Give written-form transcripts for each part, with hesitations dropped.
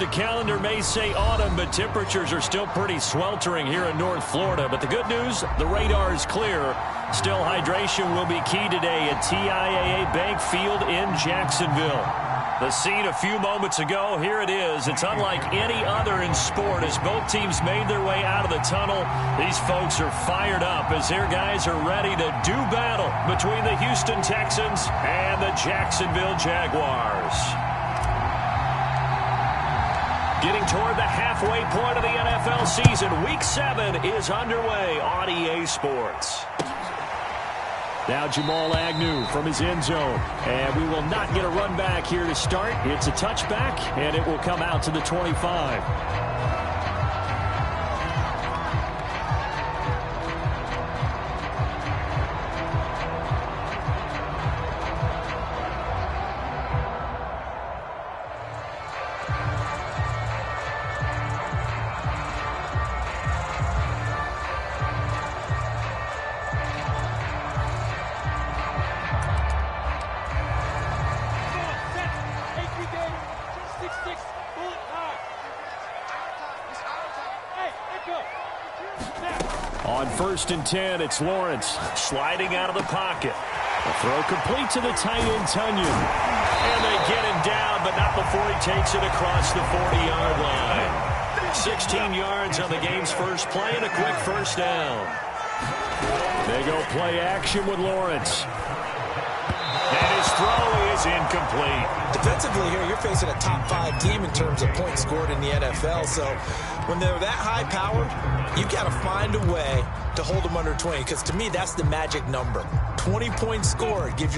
The calendar may say autumn, but temperatures are still pretty sweltering here in North Florida. But the good news, the radar is clear. Still, hydration will be key today at TIAA Bank Field in Jacksonville. The scene a few moments ago, here it is. It's unlike any other in sport as both teams made their way out of the tunnel. These folks are fired up as their guys are ready to do battle between the Houston Texans and the Jacksonville Jaguars. Getting toward the halfway point of the NFL season, Week 7 is underway on EA Sports. Now Jamal Agnew from his end zone. And we will not get a run back here to start. It's a touchback, and it will come out to the 25. On 1st and 10, it's Lawrence sliding out of the pocket. A throw complete to the tight end, Tunyon. And they get him down, but not before he takes it across the 40-yard line. 16 yards on the game's first play and a quick first down. They go play action with Lawrence. And his throw is incomplete. Defensively here, you're facing a top 5 team in terms of points scored in the NFL. So when they're that high-powered, you got to find a way to hold them under 20. Because to me, that's the magic number. 20 points scored, you give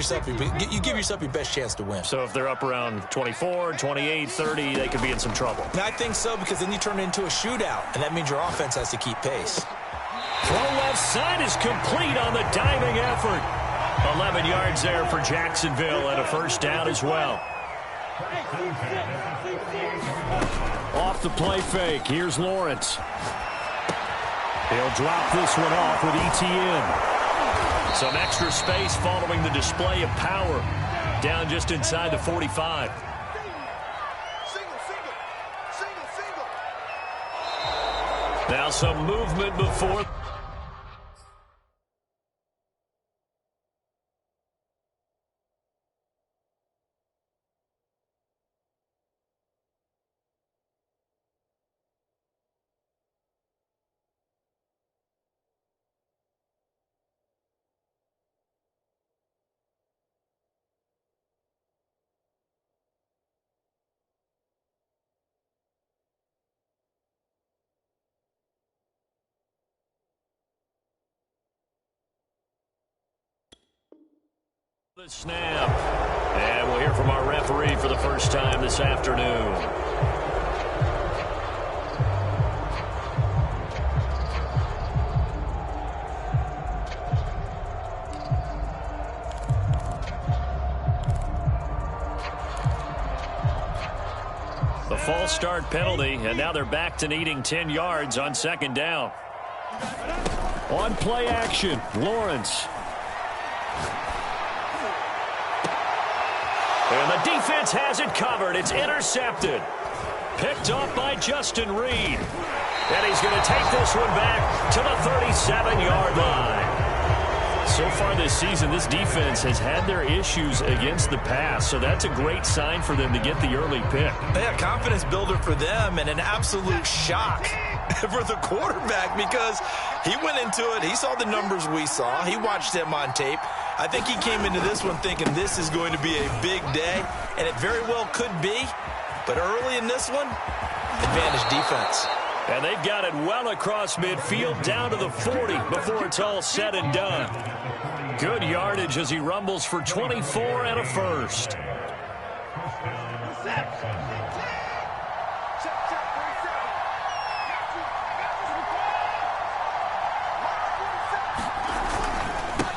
yourself your best chance to win. So if they're up around 24, 28, 30, they could be in some trouble. And I think so, because then you turn it into a shootout, and that means your offense has to keep pace. Throw left side is complete on the diving effort. 11 yards there for Jacksonville and a first down as well. Off the play fake, here's Lawrence. He'll drop this one off with ETN. Some extra space following the display of power. Down just inside the 45. Now some movement before. The snap, and we'll hear from our referee for the first time this afternoon. The false start penalty, and now they're back to needing 10 yards on second down. On play action, Lawrence. And the defense has it covered. It's intercepted. Picked off by Justin Reed. And he's going to take this one back to the 37-yard line. So far this season, this defense has had their issues against the pass, so that's a great sign for them to get the early pick. Yeah, confidence builder for them and an absolute shock for the quarterback because he went into it. He saw the numbers we saw. He watched them on tape. I think he came into this one thinking this is going to be a big day, and it very well could be. But early in this one, advantage defense. And they've got it well across midfield down to the 40 before it's all said and done. Good yardage as he rumbles for 24 and a first.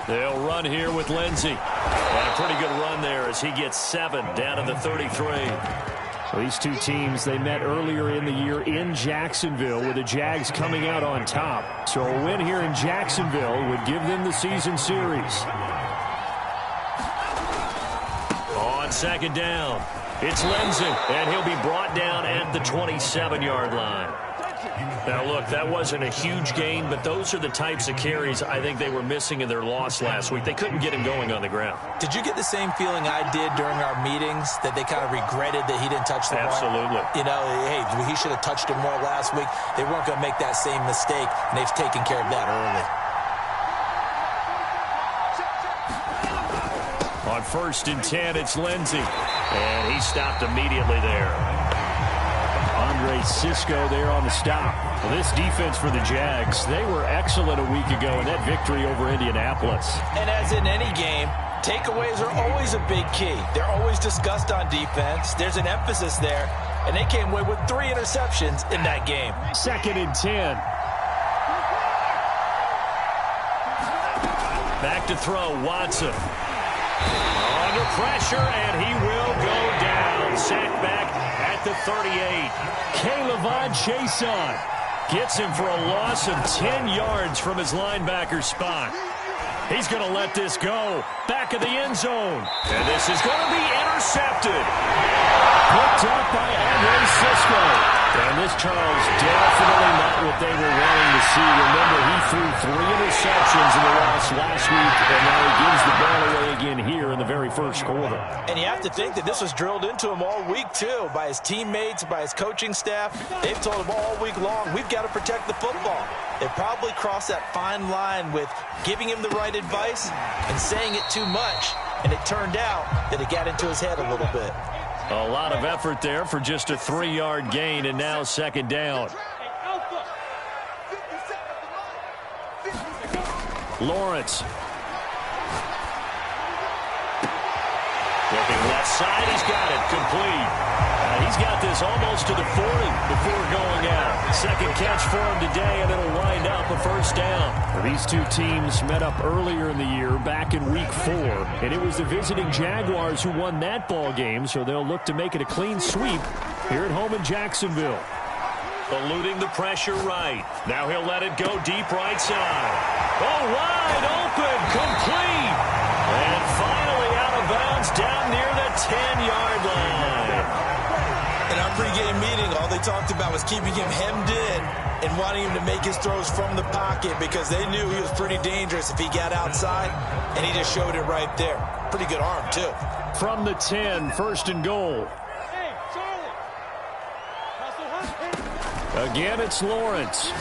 They'll run here with Lindsey. And a pretty good run there as he gets 7 down to the 33. So these two teams, they met earlier in the year in Jacksonville with the Jags coming out on top. So a win here in Jacksonville would give them the season series. On on second down. It's Lindsey, and he'll be brought down at the 27-yard line. Now, look, that wasn't a huge gain, but those are the types of carries I think they were missing in their loss last week. They couldn't get him going on the ground. Did you get the same feeling I did during our meetings, that they kind of regretted that he didn't touch the ball? Absolutely. You know, hey, he should have touched it more last week. They weren't going to make that same mistake, and they've taken care of that early. On 1st and 10, it's Lindsey, and he stopped immediately there. Andre Cisco there on the stop. Well, this defense for the Jags, they were excellent a week ago in that victory over Indianapolis. And as in any game, takeaways are always a big key. They're always discussed on defense. There's an emphasis there, and they came away with 3 interceptions in that game. 2nd and 10. Back to throw, Watson. Under pressure, and he will go down. Sacked back at the 38. K'Lavon Chaisson gets him for a loss of 10 yards from his linebacker spot. He's going to let this go. Back of the end zone. And this is going to be intercepted. Picked up by Andre Cisco. And this, Charles, definitely not what they were wanting to see. Remember, he threw 3 interceptions in the loss last week, and now he gives the ball away again here in the very first quarter. And you have to think that this was drilled into him all week, too, by his teammates, by his coaching staff. They've told him all week long, we've got to protect the football. They probably crossed that fine line with giving him the right advice and saying it too much, and it turned out that it got into his head a little bit. A lot of effort there for just a 3-yard gain, and now 2nd down. Lawrence. Looking left side, he's got it, complete. He's got this almost to the 40 before going out. Second catch for him today, and it'll wind up a 1st down. These two teams met up earlier in the year, back in Week 4, and it was the visiting Jaguars who won that ball game, so they'll look to make it a clean sweep here at home in Jacksonville. Eluding the pressure right. Now he'll let it go deep right side. Oh, wide open, complete. And finally out of bounds down near the 10-yard line. In our pregame meeting, all they talked about was keeping him hemmed in and wanting him to make his throws from the pocket because they knew he was pretty dangerous if he got outside, and he just showed it right there. Pretty good arm, too. From the 10, 1st and goal. Again, it's Lawrence.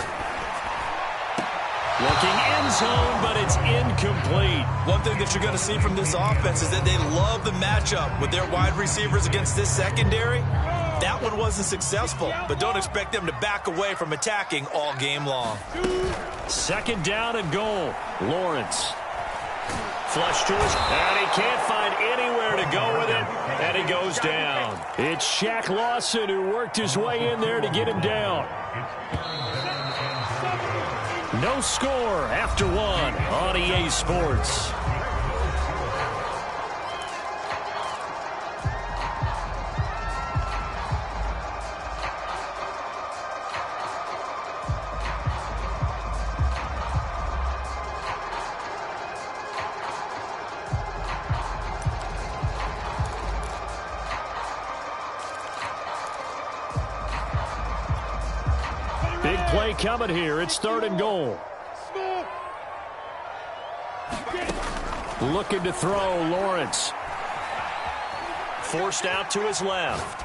Looking end zone, but it's incomplete. One thing that you're going to see from this offense is that they love the matchup with their wide receivers against this secondary. That one wasn't successful, but don't expect them to back away from attacking all game long. 2nd down and goal. Lawrence. Flush to his, and he can't find anywhere to go with it, and he goes down. It's Shaq Lawson who worked his way in there to get him down. No score after 1 on EA Sports. Big play coming here. It's 3rd and goal. Looking to throw, Lawrence. Forced out to his left.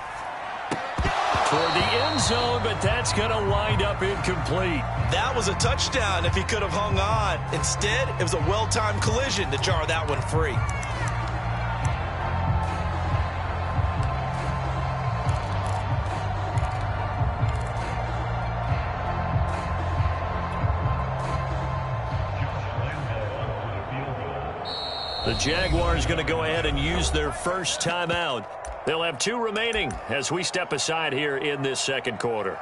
Toward the end zone, but that's going to wind up incomplete. That was a touchdown if he could have hung on. Instead, it was a well-timed collision to jar that one free. The Jaguars going to go ahead and use their first timeout. They'll have 2 remaining as we step aside here in this 2nd quarter.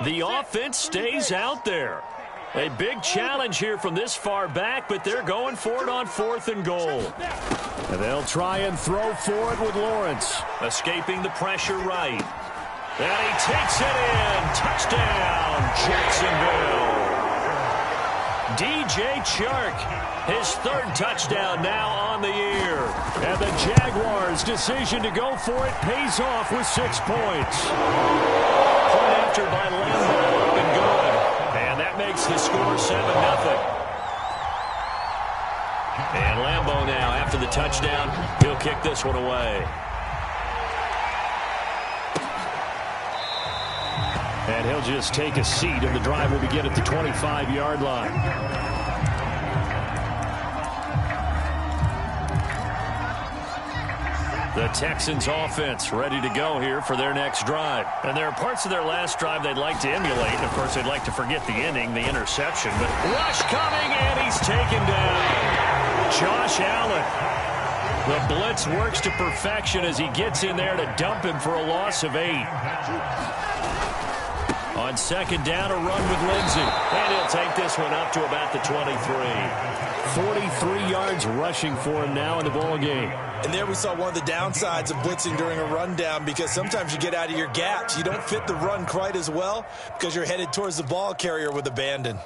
The offense stays out there. A big challenge here from this far back, but they're going for it on 4th and goal. And they'll try and throw for it with Lawrence. Escaping the pressure right. And he takes it in. Touchdown, Jacksonville. DJ Chark, his third touchdown now on the year. And the Jaguars' decision to go for it pays off with 6 points. Point after by Lambeau, up and good. And that makes the score 7-0. And Lambeau now, after the touchdown, he'll kick this one away. And he'll just take a seat, and the drive will begin at the 25-yard line. The Texans offense ready to go here for their next drive. And there are parts of their last drive they'd like to emulate. And, of course, they'd like to forget the ending, the interception. But rush coming, and he's taken down. Josh Allen. The blitz works to perfection as he gets in there to dump him for a loss of 8. On second down, a run with Lindsey. And he'll take this one up to about the 23. 43 yards rushing for him now in the ball game. And there we saw one of the downsides of blitzing during a rundown, because sometimes you get out of your gaps. You don't fit the run quite as well because you're headed towards the ball carrier with abandon.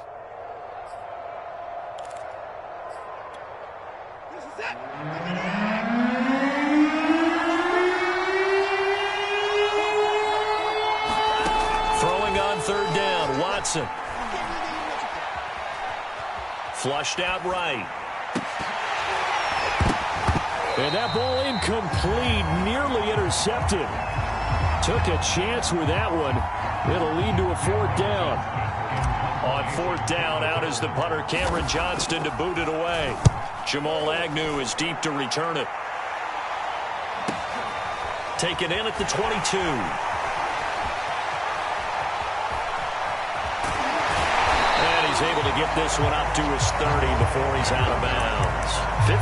Throwing on third down, Watson. Flushed out right. And that ball incomplete, nearly intercepted. Took a chance with that one. It'll lead to a fourth down. On fourth down, out is the punter, Cameron Johnston, to boot it away. Jamal Agnew is deep to return it. Taken in at the 22. Able to get this one up to his 30 before he's out of bounds.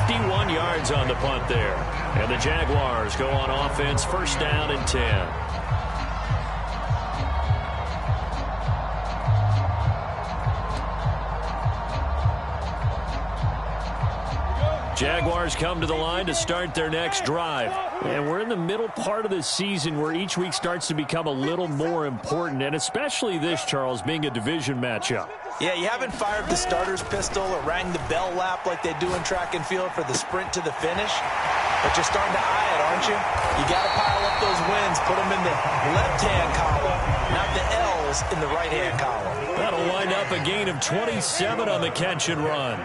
51 yards on the punt there. And the Jaguars go on offense, first down and 10. Jaguars come to the line to start their next drive. And we're in the middle part of the season where each week starts to become a little more important, and especially this, Charles, being a division matchup. Yeah, you haven't fired the starter's pistol or rang the bell lap like they do in track and field for the sprint to the finish, but you're starting to eye it, aren't you? You got to pile up those wins, put them in the left-hand column, not the L's in the right-hand column. That'll wind up a gain of 27 on the catch and run.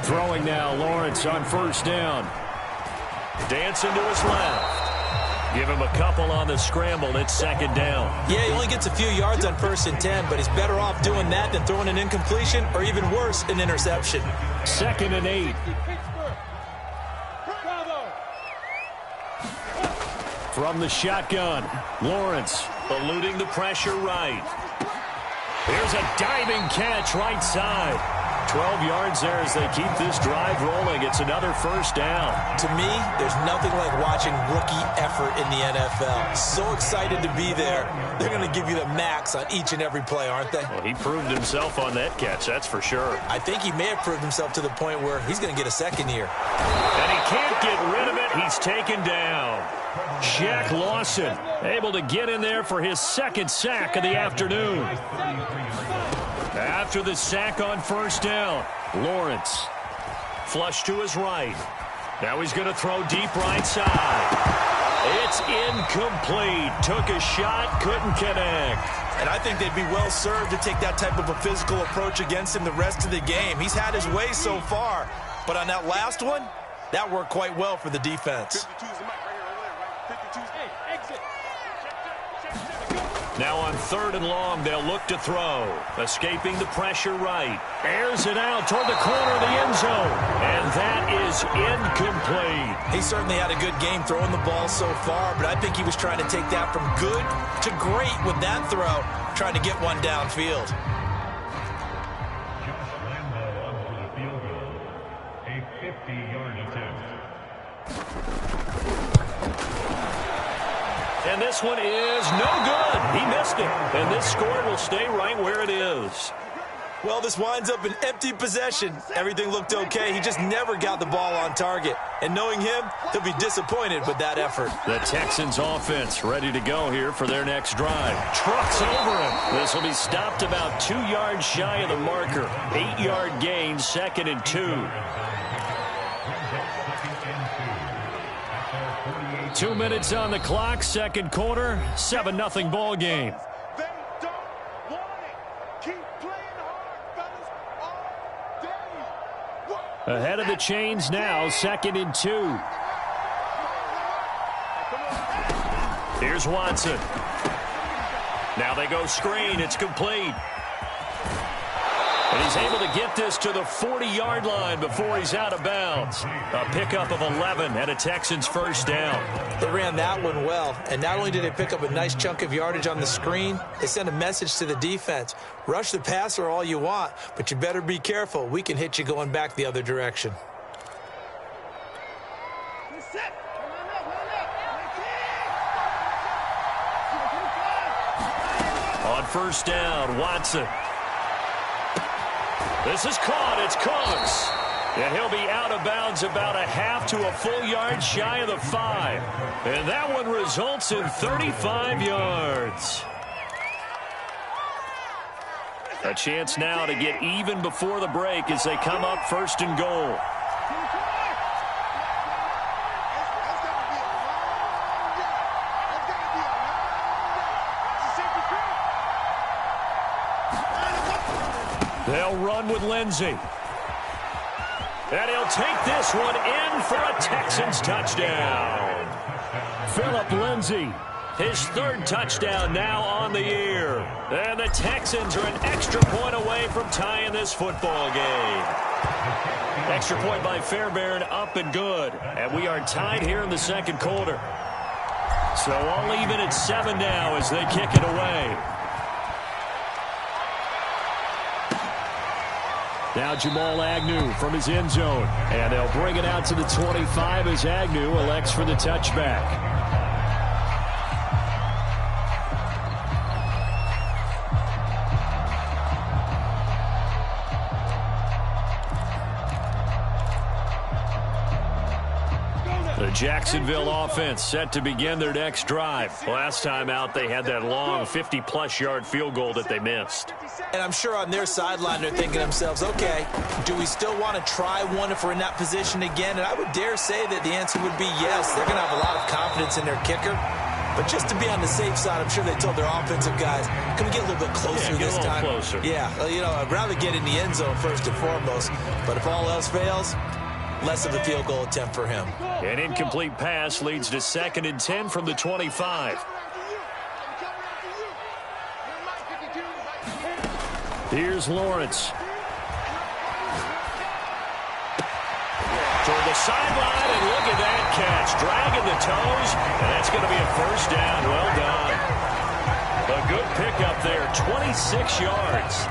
Throwing now, Lawrence on first down. Dancing to his left. Give him a couple on the scramble. It's second down. Yeah, he only gets a few yards on first and 10, but he's better off doing that than throwing an incompletion or even worse, an interception. Second and 8. From the shotgun, Lawrence eluding the pressure right. Here's a diving catch right side. 12 yards there as they keep this drive rolling. It's another first down. To me, there's nothing like watching rookie effort in the NFL. So excited to be there. They're going to give you the max on each and every play, aren't they? Well, he proved himself on that catch, that's for sure. I think he may have proved himself to the point where he's going to get a second year. And he can't get rid of it. He's taken down. Shaq Lawson able to get in there for his second sack of the afternoon. After the sack on first down, Lawrence flush to his right. Now he's going to throw deep right side. It's incomplete. Took a shot, couldn't connect. And I think they'd be well served to take that type of a physical approach against him the rest of the game. He's had his way so far, but on that last one, that worked quite well for the defense. Now on third and long, they'll look to throw. Escaping the pressure right. Airs it out toward the corner of the end zone. And that is incomplete. He certainly had a good game throwing the ball so far, but I think he was trying to take that from good to great with that throw, trying to get one downfield. A 50-yard attempt. And this one is no good. He missed it. And this score will stay right where it is. Well, this winds up an empty possession. Everything looked okay. He just never got the ball on target. And knowing him, he'll be disappointed with that effort. The Texans offense ready to go here for their next drive. Trucks over him. This will be stopped about 2 yards shy of the marker. 8-yard gain, 2nd and 2. 2 minutes on the clock, second quarter, 7-0 ball game. Ahead of the chains now, 2nd and 2. Here's Watson. Now they go screen. It's complete. And he's able to get this to the 40-yard line before he's out of bounds. A pickup of 11 and a Texans first down. They ran that one well, and not only did they pick up a nice chunk of yardage on the screen, they sent a message to the defense. Rush the passer all you want, but you better be careful. We can hit you going back the other direction. On first down, Watson. This is caught. It's Cooks. And he'll be out of bounds about a half to a full yard shy of the 5. And that one results in 35 yards. A chance now to get even before the break as they come up 1st and goal. They'll run with Lindsey. And he'll take this one in for a Texans touchdown. Phillip Lindsay, his 3rd touchdown now on the year. And the Texans are an extra point away from tying this football game. Extra point by Fairbairn, up and good. And we are tied here in the second quarter. So all even at 7 now as they kick it away. Now Jamal Agnew from his end zone. And they'll bring it out to the 25 as Agnew elects for the touchback. The Jacksonville offense set to begin their next drive. Last time out, they had that long 50-plus yard field goal that they missed. And I'm sure on their sideline they're thinking to themselves, okay, do we still want to try one if we're in that position again? And I would dare say that the answer would be yes. They're going to have a lot of confidence in their kicker. But just to be on the safe side, I'm sure they told their offensive guys, can we get a little bit closer this time? Closer. Yeah, you know, I'd rather get in the end zone first and foremost. But if all else fails, less of a field goal attempt for him. An incomplete pass leads to 2nd and 10 from the 25. Here's Lawrence. Toward the sideline, and look at that catch. Dragging the toes, and that's going to be a first down. Well done. A good pickup there, 26 yards.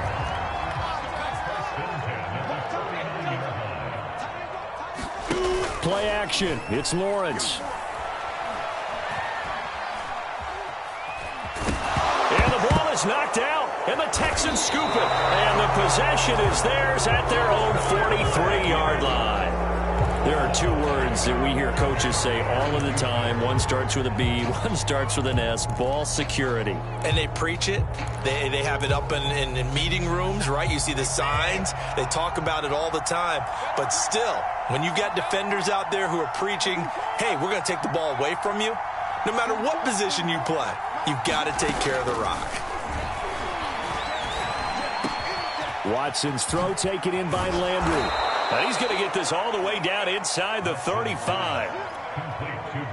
Play action. It's Lawrence. And the ball is knocked out. And the Texans scoop it. And the possession is theirs at their own 43-yard line. There are 2 words that we hear coaches say all of the time. One starts with a B, one starts with an S. Ball security. And they preach it. They have it up in meeting rooms, right? You see the signs. They talk about it all the time. But still, when you got defenders out there who are preaching, hey, we're going to take the ball away from you, no matter what position you play, you've got to take care of the rock. Watson's throw taken in by Landry. And he's going to get this all the way down inside the 35.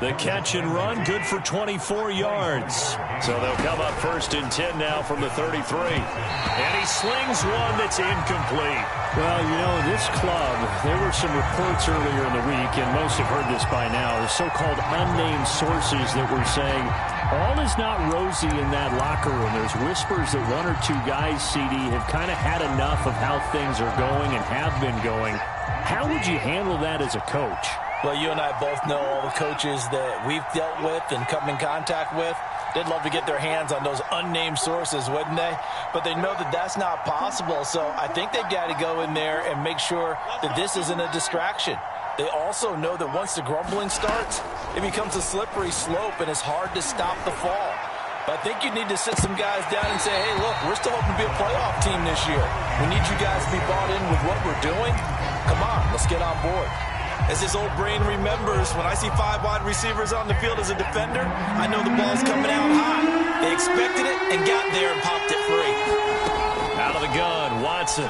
The catch and run, good for 24 yards. So they'll come up 1st and 10 now from the 33. And he slings one that's incomplete. Well, you know, this club, there were some reports earlier in the week, and most have heard this by now, the so-called unnamed sources that were saying all is not rosy in that locker room. There's whispers that 1 or 2 guys, CD, have kind of had enough of how things are going and have been going. How would you handle that as a coach? Well, you and I both know all the coaches that we've dealt with and come in contact with. They'd love to get their hands on those unnamed sources, wouldn't they? But they know that that's not possible, so I think they've got to go in there and make sure that this isn't a distraction. They also know that once the grumbling starts, it becomes a slippery slope and it's hard to stop the fall. But I think you need to sit some guys down and say, hey, look, we're still hoping to be a playoff team this year. We need you guys to be bought in with what we're doing. Come on, let's get on board. As this old brain remembers, when I see 5 wide receivers on the field as a defender, I know the ball's coming out high. They expected it and got there and popped it free. Out of the gun, Watson.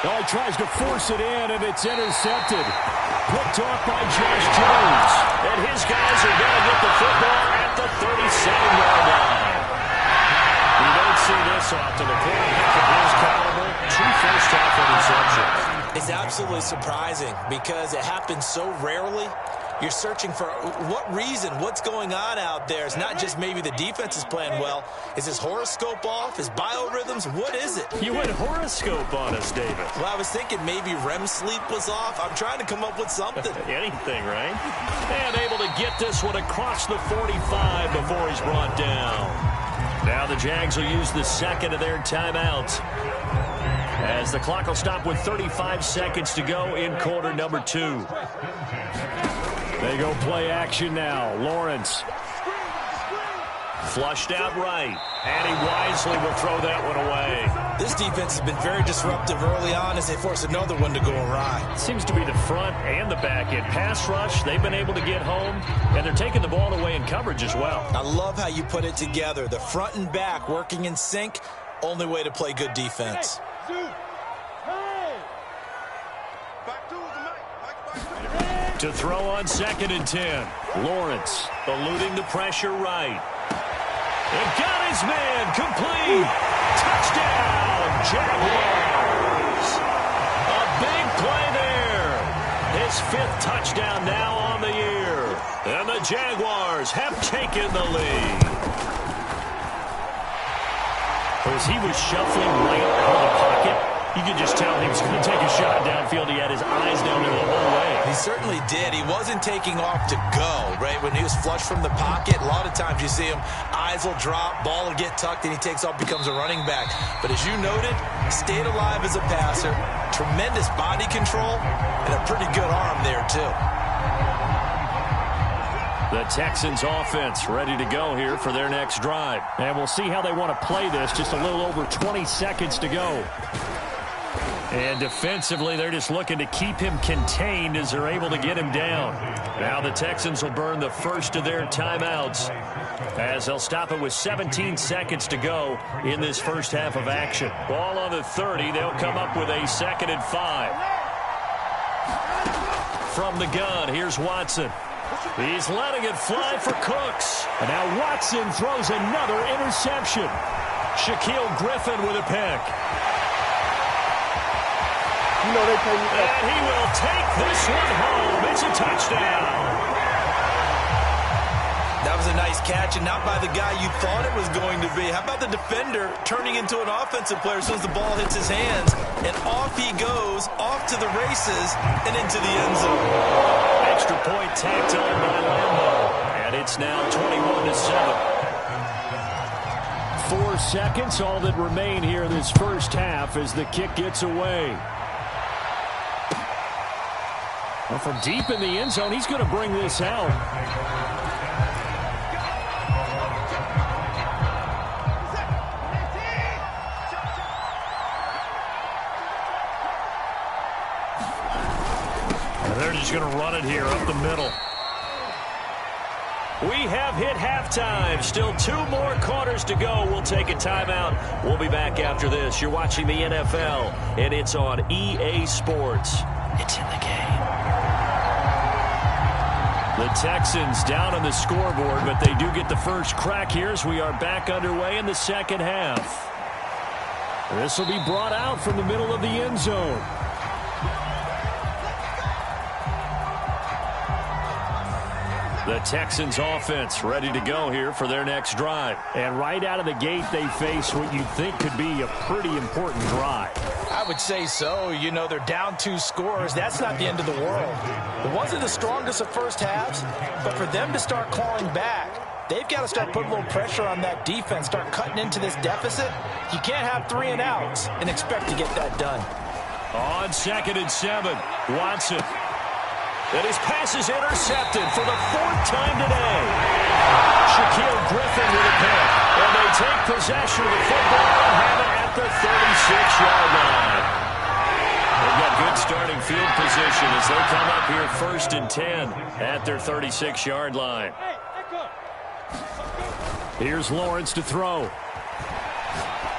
Oh, he tries to force it in, and it's intercepted. Picked off by Josh Jones. And his guys are going to get the football at the 37-yard line. You don't see this often. A quarterback of his caliber, 2 first-half interceptions. It's absolutely surprising because it happens so rarely. You're searching for what reason, what's going on out there. It's not just maybe the defense is playing well. Is his horoscope off? His biorhythms? What is it? You went horoscope on us, David. Well, I was thinking maybe REM sleep was off. I'm trying to come up with something. Anything, right? And able to get this one across the 45 before he's brought down. Now the Jags will use the second of their timeouts, as the clock will stop with 35 seconds to go in quarter number 2. They go play action now. Lawrence. Flushed out right. And he wisely will throw that one away. This defense has been very disruptive early on as they force another one to go awry. Seems to be the front and the back end. Pass rush, they've been able to get home, and they're taking the ball away in coverage as well. I love how you put it together. The front and back working in sync, only way to play good defense. To throw on 2nd and 10. Lawrence eluding the pressure right. And got his man complete. Touchdown, Jaguars. A big play there. His 5th touchdown now on the year. And the Jaguars have taken the lead. As he was shuffling right out of the pocket, you could just tell he was going to take a shot downfield. He had his eyes down there the whole way. He certainly did. He wasn't taking off to go, right? When he was flushed from the pocket, a lot of times you see him, eyes will drop, ball will get tucked, and he takes off, becomes a running back. But as you noted, stayed alive as a passer, tremendous body control, and a pretty good arm there, too. The Texans offense ready to go here for their next drive. And we'll see how they want to play this. Just a little over 20 seconds to go. And defensively, they're just looking to keep him contained as they're able to get him down. Now the Texans will burn the first of their timeouts, as they'll stop it with 17 seconds to go in this first half of action. Ball on the 30. They'll come up with a 2nd and 5. From the gun, here's Watson. He's letting it fly for Cooks. And now Watson throws another interception. Shaquille Griffin with a pick. You know they play me. And he will take this one home. It's a touchdown. That was a nice catch, and not by the guy you thought it was going to be. How about the defender turning into an offensive player as soon as the ball hits his hands, and off he goes, off to the races, and into the end zone. Extra point tacked on by Lambo, and it's now 21-7. 4 seconds, all that remain here in this first half as the kick gets away. Well, from deep in the end zone, he's going to bring this out. And they're just going to run it here up the middle. We have hit halftime. Still 2 more quarters to go. We'll take a timeout. We'll be back after this. You're watching the NFL, and it's on EA Sports. It's in the game. The Texans down on the scoreboard, but they do get the first crack here as we are back underway in the second half. This will be brought out from the middle of the end zone. The Texans offense ready to go here for their next drive. And right out of the gate, they face what you think could be a pretty important drive. I would say so. You know, they're down 2 scores. That's not the end of the world. It wasn't the strongest of first halves, but for them to start clawing back, They've got to start putting a little pressure on that defense, start cutting into this deficit. You can't have 3 and outs and expect to get that done. On 2nd and 7, Watson. And his pass is intercepted for the 4th time today. Shaquille Griffin with a pick. And they take possession of the football and have it at the 36-yard line. They've got good starting field position as they come up here 1st and 10 at their 36-yard line. Here's Lawrence to throw.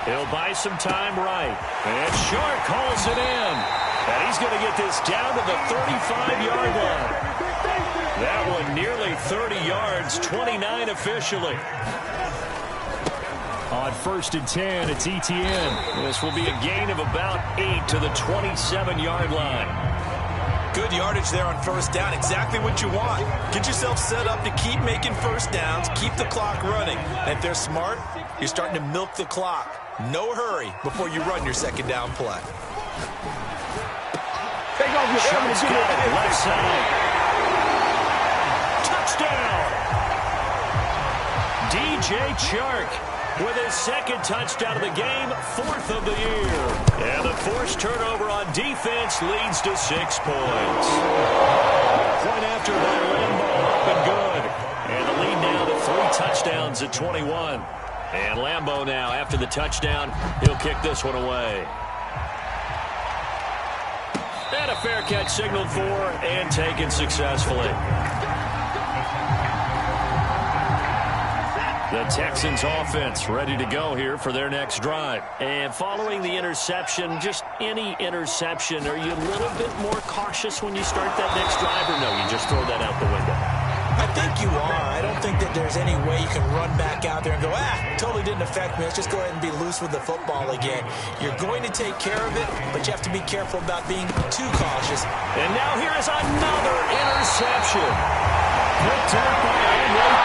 He'll buy some time right. And Shark calls it in. And he's going to get this down to the 35-yard line. That one nearly 30 yards, 29 officially. On 1st and 10, it's ETN. This will be a gain of about 8 to the 27-yard line. Good yardage there on 1st down. Exactly what you want. Get yourself set up to keep making 1st downs, keep the clock running. And if they're smart, you're starting to milk the clock. No hurry before you run your 2nd down play. Shark's got it left side. Touchdown! DJ Chark with his 2nd touchdown of the game, 4th of the year. And the forced turnover on defense leads to 6 points. Point after by Lambeau, up and good. And the lead now to 3 touchdowns at 21. And Lambeau now, after the touchdown, he'll kick this one away. And a fair catch signaled for and taken successfully. The Texans offense ready to go here for their next drive. And following the interception, just any interception, are you a little bit more cautious when you start that next drive, or no, you just throw that out the window? I think you are. I don't think that there's any way you can run back out there and go, totally didn't affect me. Let's just go ahead and be loose with the football again. You're going to take care of it, but you have to be careful about being too cautious. And now here is another interception. Picked up by Henry